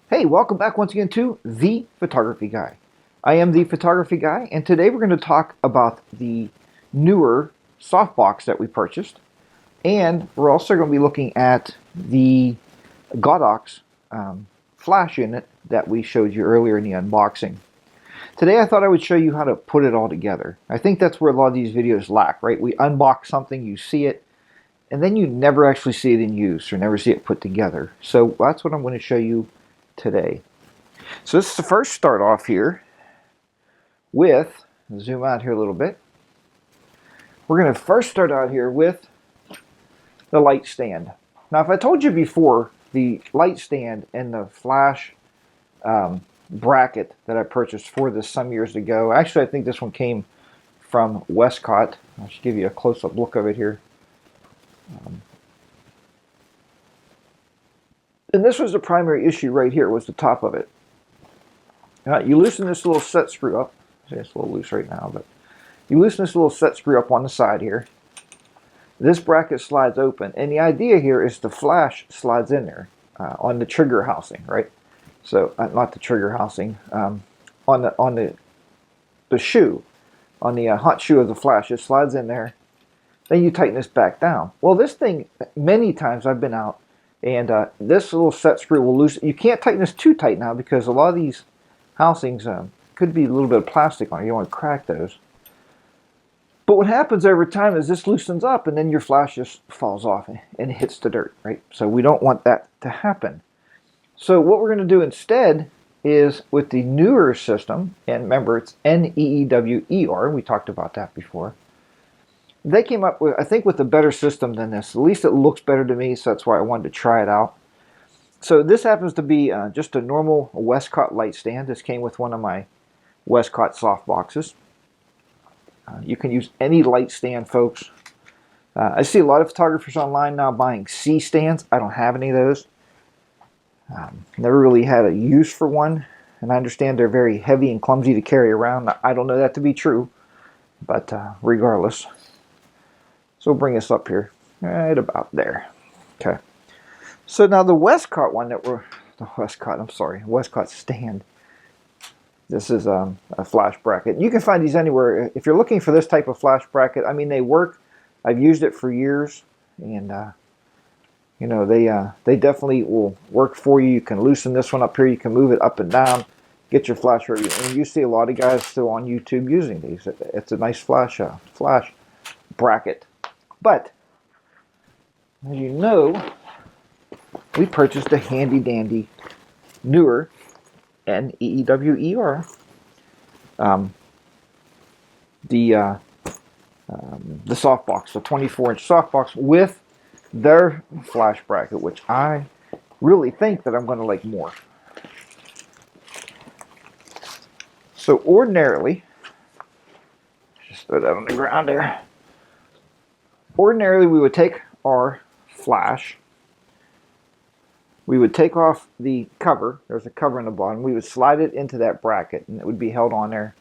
Hey, welcome back once again to The Photography Guy. I am The Photography Guy, and today we're going to talk about the Neewer Softbox that we purchased, and we're also going to be looking at the Godox flash unit that we showed you earlier in the unboxing. Today I thought I would show you how to put it all together. I think that's where a lot of these videos lack, right? We unbox something, you see it, and then you never actually see it in use or never see it put together. So that's what I'm going to show you today. So this is the first start off here with, zoom out here a little bit. We're going to first start out here with the light stand. Now if I told you before, the light stand and the flash bracket that I purchased for this some years ago, actually I think this one came from Westcott. I'll just give you a close-up look of it here. And this was the primary issue right here, was the top of it. You loosen this little set screw up. It's a little loose right now, but you loosen this little set screw up on the side here. This bracket slides open, and the idea here is the flash slides in there on the trigger housing, right? So not the trigger housing, on the shoe, on the hot shoe of the flash. It slides in there. Then you tighten this back down. Well, this thing, many times I've been out, and this little set screw will loosen. You can't tighten this too tight now because a lot of these housings could be a little bit of plastic on it. You don't want to crack those. But what happens over time is this loosens up and then your flash just falls off and hits the dirt, right? So we don't want that to happen. So what we're going to do instead is with the Neewer system, and remember it's Neewer, we talked about that before. They came up with, I think, with a better system than this. At least it looks better to me, so that's why I wanted to try it out. So this happens to be just a normal Westcott light stand. This came with one of my Westcott softboxes. You can use any light stand, folks. I see a lot of photographers online now buying C stands. I don't have any of those. Never really had a use for one, and I understand they're very heavy and clumsy to carry around. I don't know that to be true, but regardless. So we'll bring this up here, right about there. Okay. So now the Westcott one Westcott stand. This is a flash bracket. You can find these anywhere. If you're looking for this type of flash bracket, I mean, they work. I've used it for years, and you know, they definitely will work for you. You can loosen this one up here. You can move it up and down, get your flash ready. And you see a lot of guys still on YouTube using these. It's a nice flash bracket. But as you know, we purchased a handy dandy Neewer, Neewer, the softbox, the 24-inch softbox with their flash bracket, which I really think that I'm going to like more. So ordinarily, just throw that on the ground there. Ordinarily, we would take our flash, we would take off the cover. There's a cover on the bottom. We would slide it into that bracket, and it would be held on there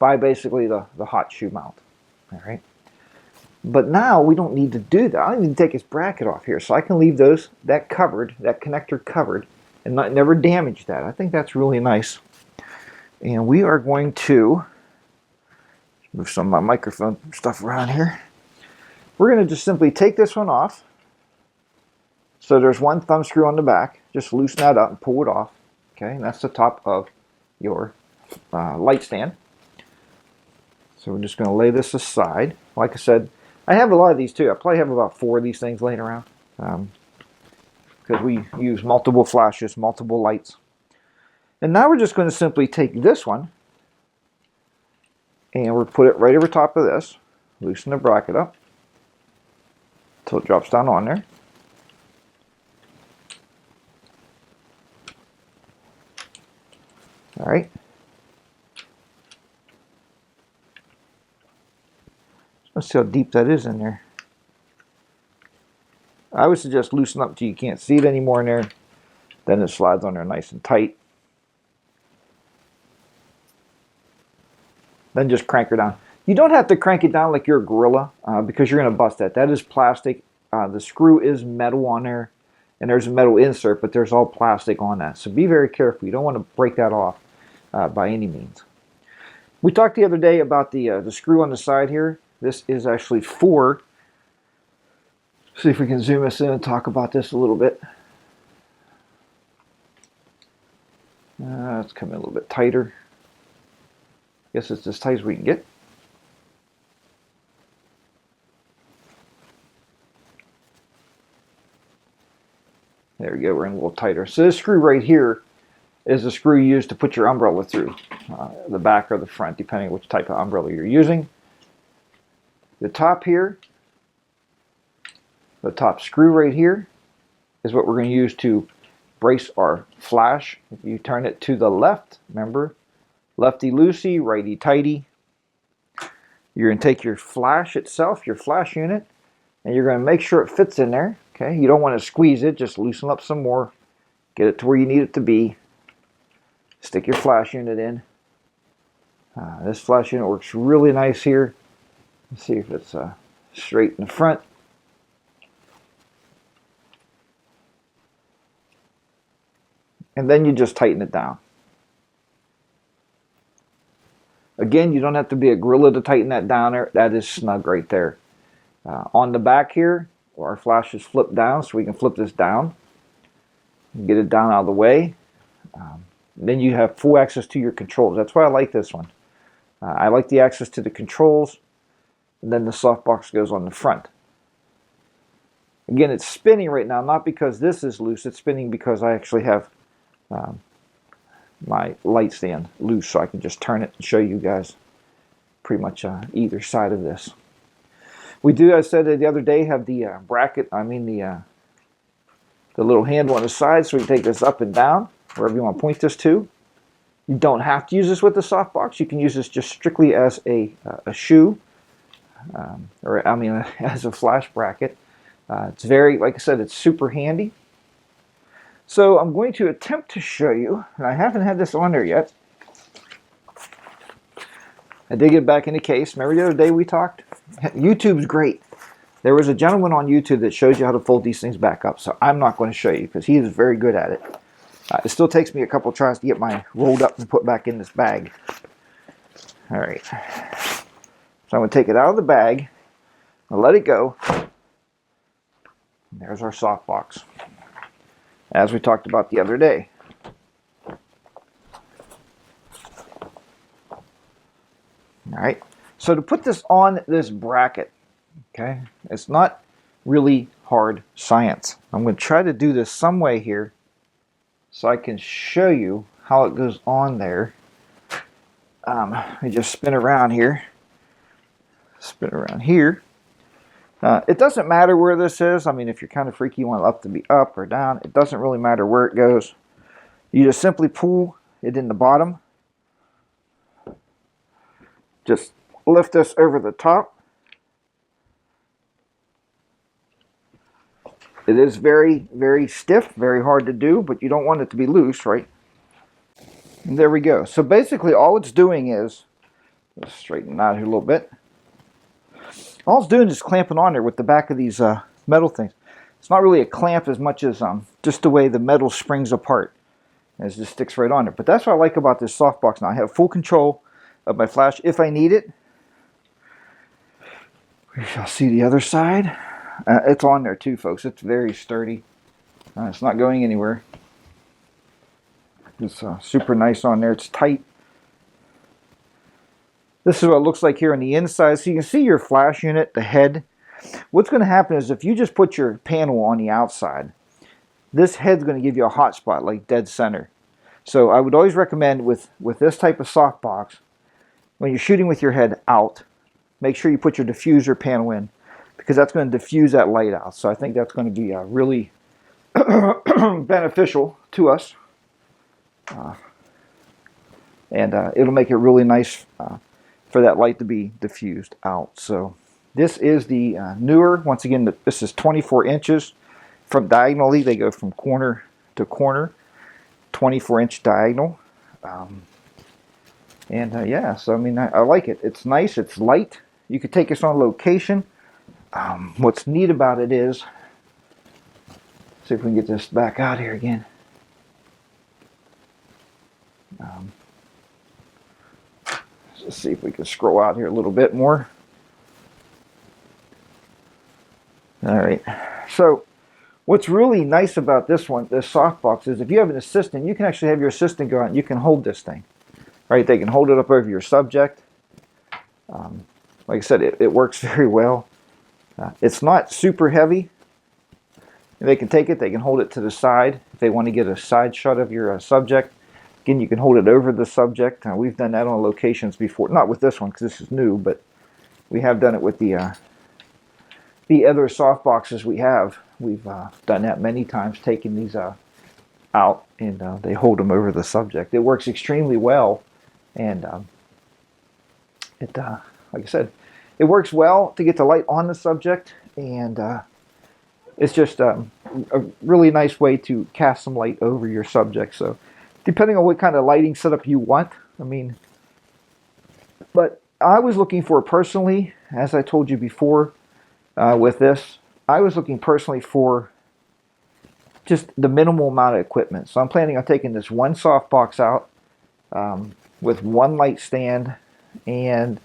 by basically the hot shoe mount. All right. But now we don't need to do that. I don't even take this bracket off here, so I can leave that connector covered, and never damage that. I think that's really nice. And we are going to move some of my microphone stuff around here. We're going to just simply take this one off. So there's one thumb screw on the back. Just loosen that up and pull it off. Okay, and that's the top of your light stand. So we're just going to lay this aside. Like I said, I have a lot of these too. I probably have about 4 of these things laying around. Because we use multiple flashes, multiple lights. And now we're just going to simply take this one and we'll put it right over top of this. Loosen the bracket up until it drops down on there. All right. Let's see how deep that is in there. I would suggest loosen up until you can't see it anymore in there. Then it slides on there nice and tight. Then just crank her down. You don't have to crank it down like you're a gorilla because you're going to bust that. That is plastic. The screw is metal on there. and there's a metal insert, but there's all plastic on that. So be very careful. You don't want to break that off by any means. We talked the other day about the screw on the side here. This is actually for, see if we can zoom us in and talk about this a little bit. Let's come in a little bit tighter. I guess it's as tight as we can get. There we go, we're in a little tighter. So this screw right here is the screw you use to put your umbrella through, the back or the front, depending on which type of umbrella you're using. The top here, the top screw right here, is what we're going to use to brace our flash. If you turn it to the left, remember, lefty-loosey, righty-tighty. You're going to take your flash itself, your flash unit, and you're going to make sure it fits in there. Okay, you don't want to squeeze it, just loosen up some more. Get it to where you need it to be. Stick your flash unit in. This flash unit works really nice here. Let's see if it's straight in the front. And then you just tighten it down. Again, you don't have to be a gorilla to tighten that down there. That is snug right there. On the back here, our flash is flipped down, so we can flip this down and get it down out of the way. Then you have full access to your controls. That's why I like this one. I like the access to the controls, and then the softbox goes on the front. Again, it's spinning right now, not because this is loose. It's spinning because I actually have my light stand loose, so I can just turn it and show you guys pretty much either side of this. We do, as I said the other day, have the bracket, the little handle on the side, so we can take this up and down, wherever you want to point this to. You don't have to use this with the softbox. You can use this just strictly as a shoe, as a flash bracket. It's very, like I said, it's super handy. So I'm going to attempt to show you, and I haven't had this on there yet. I did get it back in the case. Remember the other day we talked? YouTube's great. There was a gentleman on YouTube that shows you how to fold these things back up, so I'm not going to show you because he is very good at it. It still takes me a couple tries to get mine rolled up and put back in this bag. All right. So I'm going to take it out of the bag and let it go. And there's our softbox, as we talked about the other day. All right. So to put this on this bracket, okay, it's not really hard science. I'm going to try to do this some way here so I can show you how it goes on there. Let me just spin around here. Spin around here. It doesn't matter where this is. I mean, if you're kind of freaky, you want it up to be up or down. It doesn't really matter where it goes. You just simply pull it in the bottom. Just lift this over the top. It is very, very stiff, very hard to do, but you don't want it to be loose, right? And there we go. So basically all it's doing is, let's straighten it out here a little bit. All it's doing is clamping on there with the back of these metal things. It's not really a clamp as much as just the way the metal springs apart. And it just sticks right on there. But that's what I like about this softbox now. I have full control of my flash if I need it. We shall see the other side. It's on there too, folks. It's very sturdy. It's not going anywhere. It's super nice on there. It's tight. This is what it looks like here on the inside. So you can see your flash unit, the head. What's going to happen is if you just put your panel on the outside, this head's going to give you a hot spot, like dead center. So I would always recommend with this type of softbox, when you're shooting with your head out, make sure you put your diffuser panel in, because that's going to diffuse that light out. So I think that's going to be really beneficial to us. And it'll make it really nice for that light to be diffused out. So this is the Neewer. Once again, this is 24 inches from diagonally. They go from corner to corner, 24-inch diagonal. Yeah, so I mean, I like it. It's nice. It's light. You could take this on location. What's neat about it is, See if we can get this back out here again. Let's see if we can scroll out here a little bit more. All right. So what's really nice about this softbox, is if you have an assistant, you can actually have your assistant go out and you can hold this thing. Right? They can hold it up over your subject. Like I said, it works very well. It's not super heavy. They can take it, they can hold it to the side if they want to get a side shot of your subject. Again, you can hold it over the subject. We've done that on locations before, not with this one because this is new, but we have done it with the other soft boxes we have. We've done that many times, taking these out, and they hold them over the subject. It works extremely well, and like I said, it works well to get the light on the subject, and it's just a really nice way to cast some light over your subject. So depending on what kind of lighting setup you want, but I was looking for, personally, as I told you before, with this, I was looking personally for just the minimal amount of equipment. So I'm planning on taking this one softbox out with one light stand and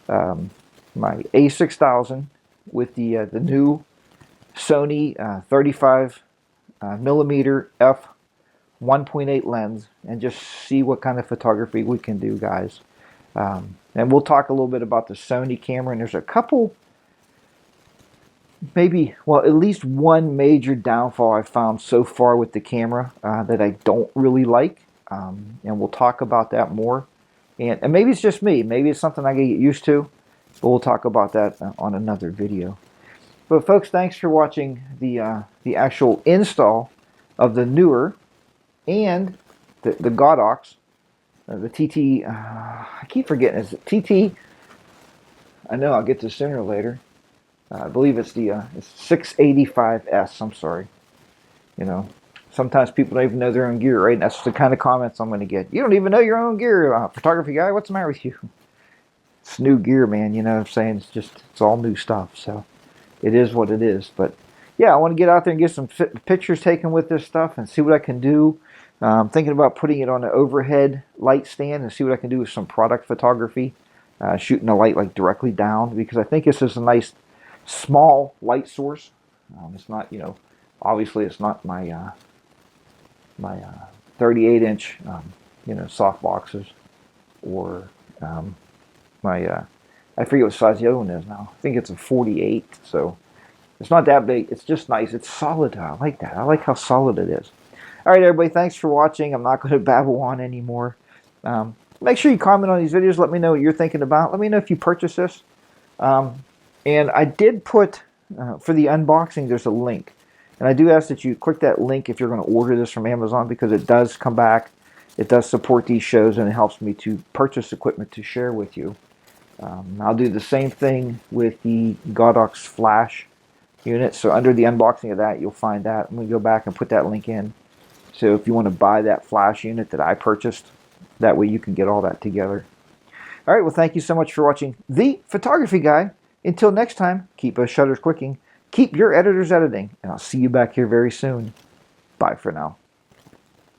my A6000 with the new Sony 35 millimeter f 1.8 lens, and just see what kind of photography we can do, guys. And we'll talk a little bit about the Sony camera, and there's a couple, maybe, well, at least one major downfall I've found so far with the camera that I don't really like, and we'll talk about that more. And maybe it's just me, maybe it's something I can get used to, but we'll talk about that on another video. But folks, thanks for watching the actual install of the Neewer and the Godox, the TT, I keep forgetting, is it TT? I know, I'll get to sooner or later. I believe it's the it's 685S, I'm sorry. You know, sometimes people don't even know their own gear, right? And that's the kind of comments I'm going to get. You don't even know your own gear, photography guy, what's the matter with you? It's new gear, man, you know what I'm saying? It's all new stuff, so it is what it is. But yeah, I want to get out there and get some pictures taken with this stuff and see what I can do. I'm thinking about putting it on an overhead light stand and see what I can do with some product photography, shooting the light like directly down, because I think this is a nice small light source. It's not, you know, obviously it's not my my 38-inch you know, soft boxes, or my I forget what size the other one is now. I think it's a 48, so it's not that big. It's just nice. It's solid. I like that. I like how solid it is. All right, everybody, thanks for watching. I'm not going to babble on anymore. Make sure you comment on these videos. Let me know what you're thinking about. Let me know if you purchase this. And I did put, for the unboxing, there's a link. And I do ask that you click that link if you're going to order this from Amazon, because it does come back. It does support these shows, and it helps me to purchase equipment to share with you. I'll do the same thing with the Godox flash unit. So under the unboxing of that, you'll find that. I'm going to go back and put that link in. So if you want to buy that flash unit that I purchased, that way you can get all that together. All right, well, thank you so much for watching The Photography Guy. Until next time, keep those shutters clicking, keep your editors editing, and I'll see you back here very soon. Bye for now.